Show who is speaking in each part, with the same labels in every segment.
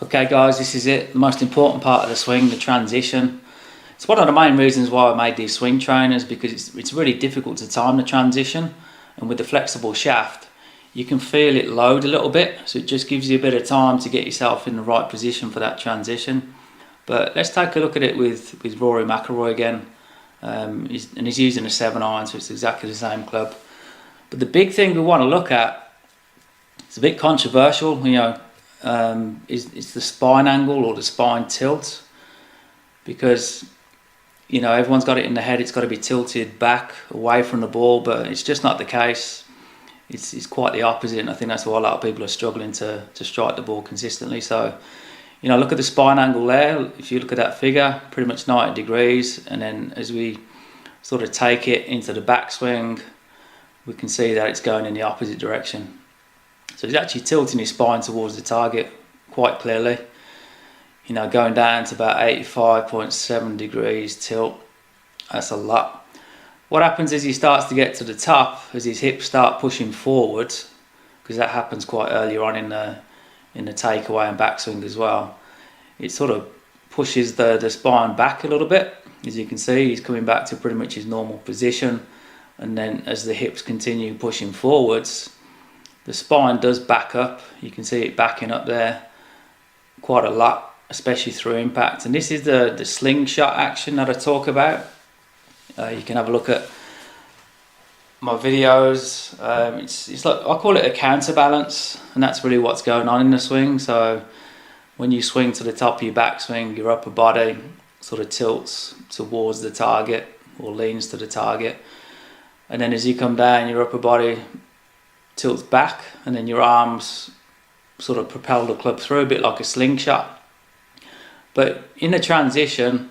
Speaker 1: Okay guys, this is it, the most important part of the swing, the transition. It's one of the main reasons why I made these swing trainers, because it's really difficult to time the transition, and with the flexible shaft you can feel it load a little bit, so it just gives you a bit of time to get yourself in the right position for that transition. But let's take a look at it with Rory McIlroy again. He's using a 7-iron, so it's exactly the same club. But the big thing we want to look at, it's a bit controversial, is the spine angle or the spine tilt, because everyone's got it in the head it's got to be tilted back away from the ball, but it's just not the case. It's quite the opposite, and I think that's why a lot of people are struggling to strike the ball consistently. So look at the spine angle there. If you look at that figure, pretty much 90 degrees, and then as we sort of take it into the backswing, we can see that it's going in the opposite direction. So he's actually tilting his spine towards the target quite clearly, going down to about 85.7 degrees tilt. That's a lot. What happens as he starts to get to the top, as his hips start pushing forward, because that happens quite early on in the takeaway and backswing as well, it sort of pushes the spine back a little bit. As you can see, he's coming back to pretty much his normal position, and then as the hips continue pushing forwards, the spine does back up. You can see it backing up there quite a lot, especially through impact. And this is the slingshot action that I talk about. You can have a look at my videos. It's like, I call it a counterbalance, and that's really what's going on in the swing. So when you swing to the top of your backswing, your upper body sort of tilts towards the target or leans to the target, and then as you come down, your upper body tilts back, and then your arms sort of propel the club through, a bit like a slingshot. But in the transition,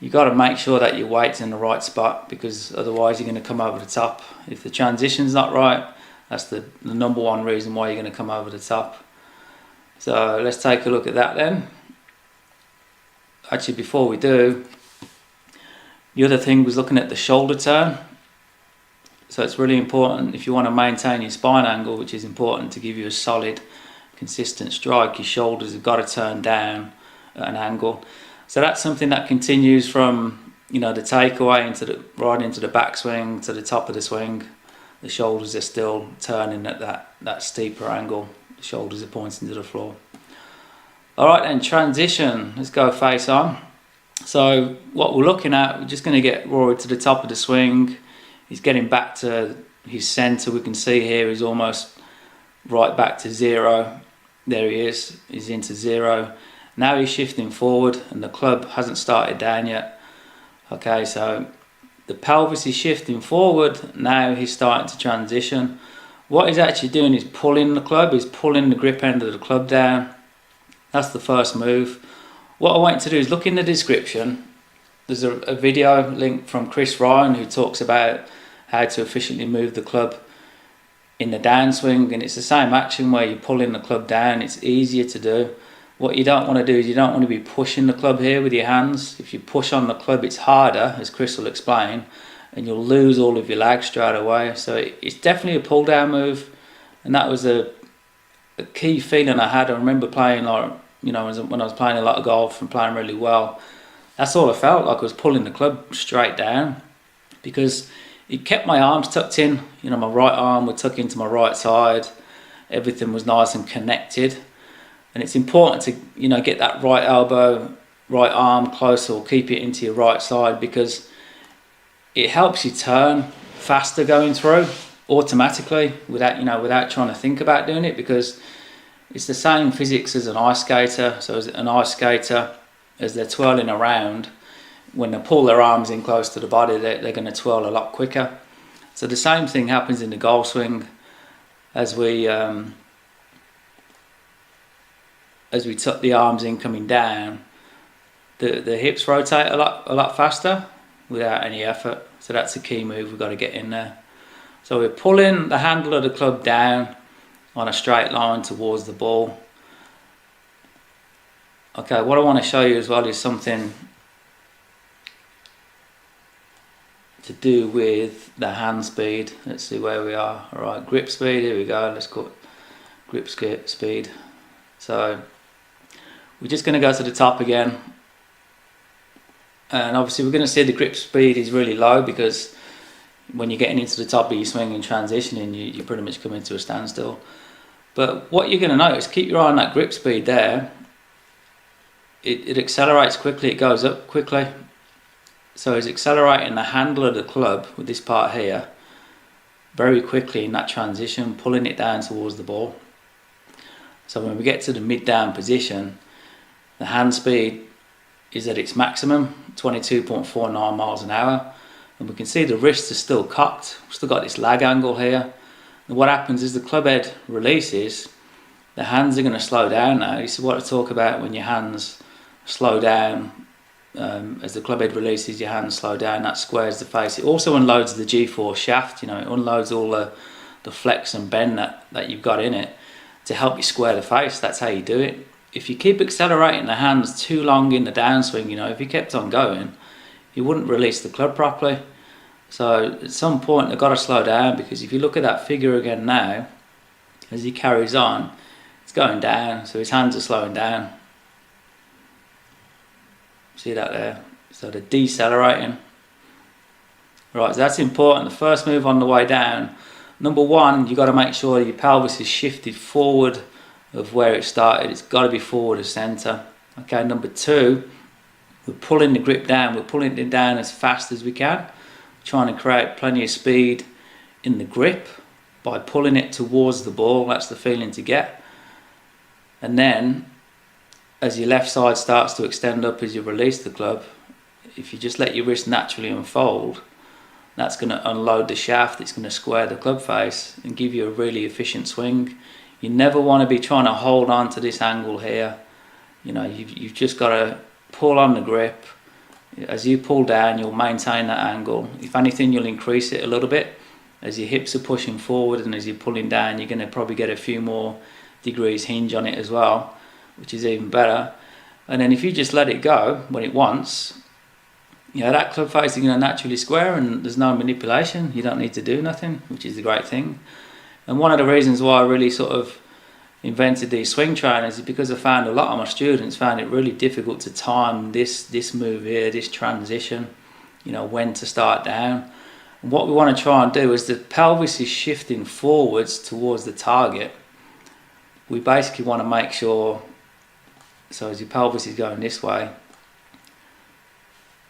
Speaker 1: you got to make sure that your weight's in the right spot, because otherwise you're going to come over the top. If the transition's not right, that's the number one reason why you're going to come over the top. So let's take a look at that then. Actually, before we do, the other thing was looking at the shoulder turn. So it's really important, if you want to maintain your spine angle, which is important to give you a solid, consistent strike, your shoulders have got to turn down at an angle. So that's something that continues from the takeaway right into the backswing to the top of the swing. The shoulders are still turning at that steeper angle. The shoulders are pointing to the floor. Alright then, transition. Let's go face on. So what we're looking at, we're just going to get Rory to the top of the swing. He's getting back to his centre. We can see here he's almost right back to zero. There he is. He's into zero. Now he's shifting forward, and the club hasn't started down yet. Okay, so the pelvis is shifting forward. Now he's starting to transition. What he's actually doing is pulling the club. He's pulling the grip end of the club down. That's the first move. What I want you to do is look in the description. There's a video link from Chris Ryan who talks about how to efficiently move the club in the downswing, and it's the same action where you're pulling the club down. It's easier to do. What you don't want to do is you don't want to be pushing the club here with your hands. If you push on the club, it's harder, as Chris will explain, and you'll lose all of your lag straight away. So it's definitely a pull down move, and that was a key feeling I had. I remember playing, when I was playing a lot of golf and playing really well, that's all I felt like. I was pulling the club straight down, because it kept my arms tucked in. My right arm would tuck into my right side. Everything was nice and connected. And it's important to get that right elbow, right arm closer, or keep it into your right side, because it helps you turn faster going through automatically without trying to think about doing it, because it's the same physics as an ice skater. So as an ice skater, as they're twirling around, when they pull their arms in close to the body, they're going to twirl a lot quicker. So the same thing happens in the golf swing. As we tuck the arms in coming down, the hips rotate a lot faster without any effort. So that's a key move we've got to get in there. So we're pulling the handle of the club down on a straight line towards the ball. Okay, what I want to show you as well is something to do with the hand speed. Let's see where we are. Alright, grip speed, here we go. Let's go grip speed. So We're just going to go to the top again, and obviously we're going to see the grip speed is really low, because when you're getting into the top of your swing and transitioning, you pretty much come into a standstill. But what you're going to notice, keep your eye on that grip speed there. It accelerates quickly, it goes up quickly. So it's accelerating the handle of the club with this part here very quickly in that transition, pulling it down towards the ball. So when we get to the mid-down position, the hand speed is at its maximum, 22.49 miles an hour. And we can see the wrists are still cocked. We've still got this lag angle here. And what happens is the club head releases, the hands are going to slow down now. This is what I talk about when your hands slow down. As the club head releases, your hands slow down, that squares the face. It also unloads the GForce shaft, it unloads all the flex and bend that you've got in it to help you square the face. That's how you do it. If you keep accelerating the hands too long in the downswing, if you kept on going, you wouldn't release the club properly. So at some point they've got to slow down, because if you look at that figure again now, as he carries on, it's going down, so his hands are slowing down. See that there? So they're decelerating. Right, so that's important. The first move on the way down, number one, you've got to make sure your pelvis is shifted forward of where it started. It's got to be forward of centre. Okay, number two, we're pulling the grip down. We're pulling it down as fast as we can, trying to create plenty of speed in the grip by pulling it towards the ball. That's the feeling to get. And then as your left side starts to extend up as you release the club, if you just let your wrist naturally unfold, that's going to unload the shaft, it's going to square the club face and give you a really efficient swing. You never want to be trying to hold on to this angle here. You've just got to pull on the grip. As you pull down, you'll maintain that angle. If anything, you'll increase it a little bit. As your hips are pushing forward and as you're pulling down, you're going to probably get a few more degrees hinge on it as well, which is even better. And then if you just let it go when it wants, that club face is going to naturally square, and there's no manipulation. You don't need to do nothing, which is the great thing. And one of the reasons why I really sort of invented these swing trainers is because I found a lot of my students found it really difficult to time this move here, this transition, when to start down. And what we want to try and do is the pelvis is shifting forwards towards the target. We basically want to make sure, so as your pelvis is going this way,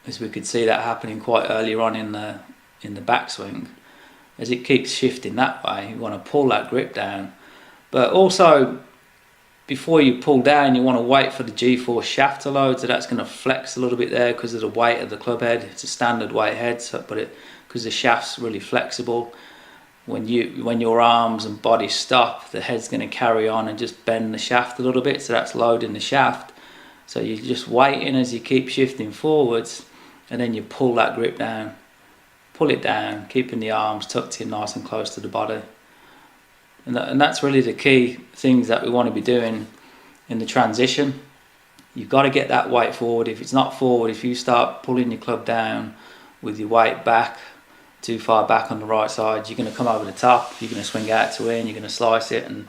Speaker 1: as we could see that happening quite earlier on in the backswing, as it keeps shifting that way, you want to pull that grip down. But also, before you pull down, you want to wait for the G-force shaft to load, so that's going to flex a little bit there because of the weight of the club head. It's a standard weight head, because the shaft's really flexible. When your arms and body stop, the head's going to carry on and just bend the shaft a little bit, so that's loading the shaft. So you're just waiting as you keep shifting forwards, and then you pull that grip down. Pull it down, keeping the arms tucked in nice and close to the body. And that's really the key things that we want to be doing in the transition. You've got to get that weight forward. If it's not forward, if you start pulling your club down with your weight back, too far back on the right side, you're going to come over the top, you're going to swing out to in, you're going to slice it, and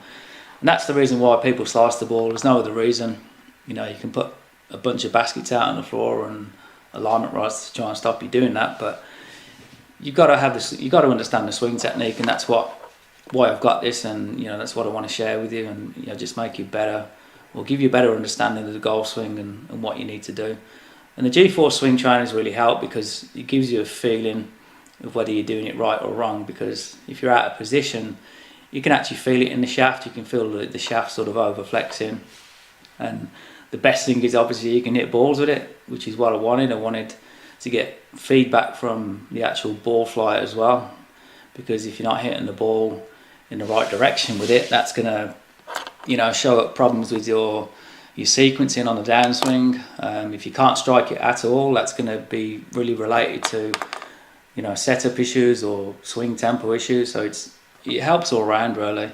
Speaker 1: that's the reason why people slice the ball. There's no other reason. You can put a bunch of baskets out on the floor and alignment rods to try and stop you doing that, but you've got to have this. You've got to understand the swing technique, and that's why I've got this, and that's what I want to share with you, and just make you better, or give you a better understanding of the golf swing and what you need to do. And the GForce Swing Trainers really help because it gives you a feeling of whether you're doing it right or wrong, because if you're out of position, you can actually feel it in the shaft. You can feel the shaft sort of over flexing, and the best thing is obviously you can hit balls with it, which is what I wanted. I wanted to get feedback from the actual ball flight as well, because if you're not hitting the ball in the right direction with it, that's going to show up problems with your sequencing on the downswing. If you can't strike it at all, that's going to be really related to setup issues or swing tempo issues. So it helps all around really.